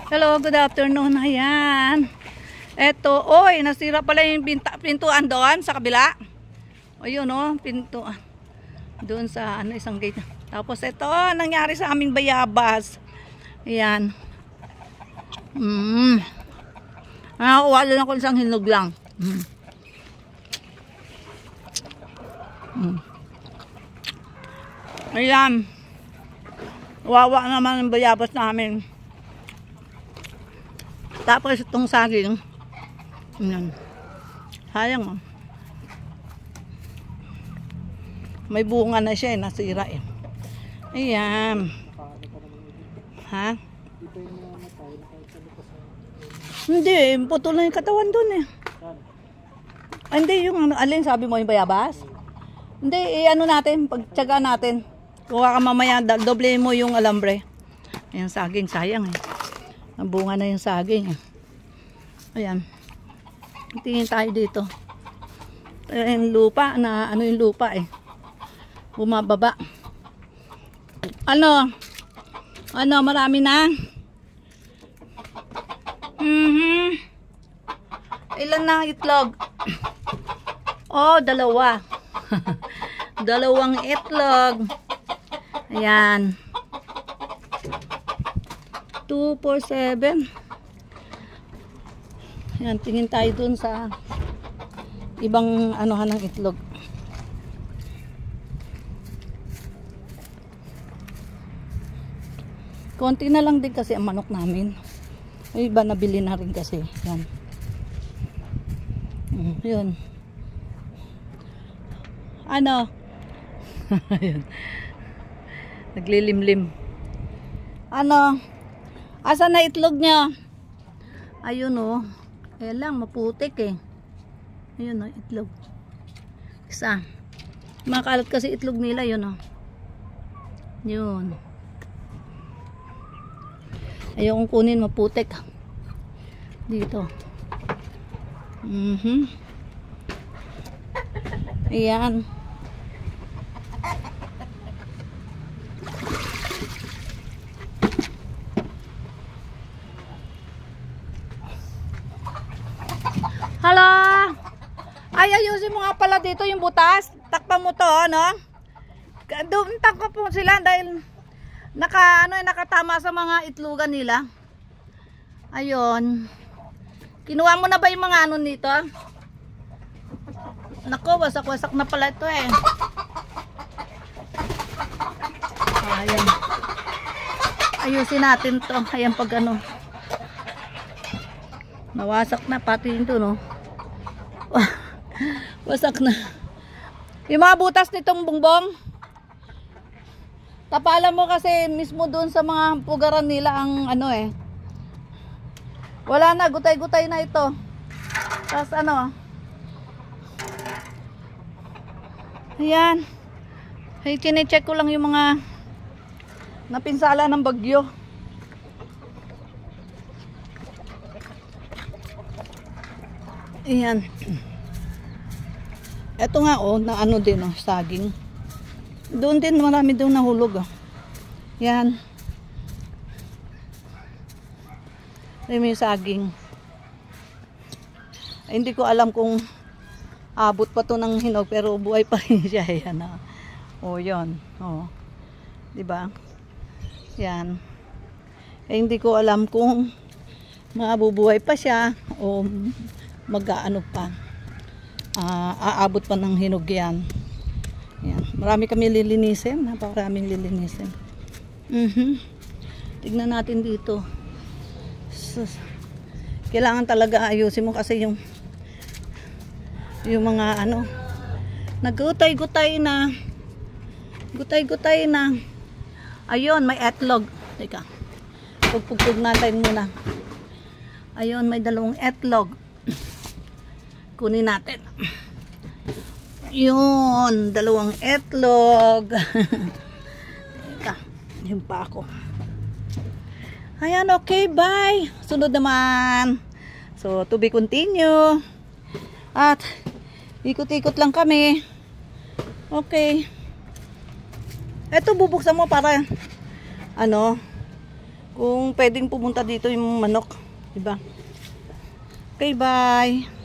Hello, good afternoon. Ayan. Eto, oy, nasira pala yung pintuan doon sa kabila. O yun, oh, pintuan. Doon sa isang gate. Tapos ito, nangyari sa aming bayabas. Ayan. Nakakuha lang ako isang hinog lang. Ayan. Wawa naman ang bayabas namin. Tapos itong saging. Ayan. Sayang, oh. May bunga na siya, nasira eh. Ayan. Ha? Hindi, putol na yung katawan dun eh. Hindi, yung alin sabi mo yung bayabas? Hindi, ano natin, pagtyaga natin. Kuha ka mamaya, doble mo yung alambre. Ayan, saging, sayang eh. Ang bunga na yung saging eh. Ayan. Tingin tayo dito. Yung lupa, na ano yung lupa eh. Bumababa. Ano, marami na. Ilan na itlog? Oh, dalawa. Dalawang itlog. Ayan. 2, 4, 7. Ayan, tingin tayo dun sa ibang anuhan ng itlog. Konti na lang din kasi ang manok namin. Ay, iba nabili na rin kasi. Yan. Yun. Ano? Ayan. Naglilimlim. Ano? Asan na itlog niya? Ayun oh. Kaya lang, maputik eh. Ayun oh, itlog. Isa. Makalat kasi itlog nila, yun oh. Yun. Ayaw kong kunin, maputik. Dito. Ayan. Hala! Ay, ayusin mo nga pala dito yung butas. Takpan mo to, ano? Doon takpan po sila dahil nakatama sa mga itlogan nila. Ayun. Kinuha mo na ba yung mga ano nito? Nako, wasak-wasak na pala ito eh. Ayan. Ayusin natin to. Ayan pag ano. Nawasak na pati ito, no? Wasak na. Yung mga butas nitong bongbong. Tapalan mo kasi mismo doon sa mga pugaran nila ang ano eh. Wala na, gutay-gutay na ito. Tapos ano. Ayan. Ay, chine-check ko lang yung mga napinsala ng bagyo. Ayan. Ito nga oh, na ano din oh, saging. Doon din, marami doon nahulog oh. Yan. Ay, may saging. Ay, hindi ko alam kung abot pa to ng hinog, pero buhay pa rin siya. Yan oh. Oh, yun. Oh. Diba? Yan. Ay, hindi ko alam kung mabubuhay pa siya o mag-aano pa. Aabot pa ng hinog yan. Yan. Marami kami lilinisin. Napakaraming lilinisin. Tignan natin dito. Kailangan talaga ayusin mo kasi yung mga ano nagutay-gutay na. Gutay-gutay na. Ayun, may etlog. Teka. Pugpugpug natin muna. Ayun, may dalawang etlog. Kunin natin. Yun, dalawang etlog. Teka, yun pa ako. Ayan, okay, bye. Sunod naman. So, to be continue. At, ikot-ikot lang kami. Okay. Ito, bubuksan mo para, ano, Kung pwedeng pumunta dito yung manok. Diba? Okay, bye.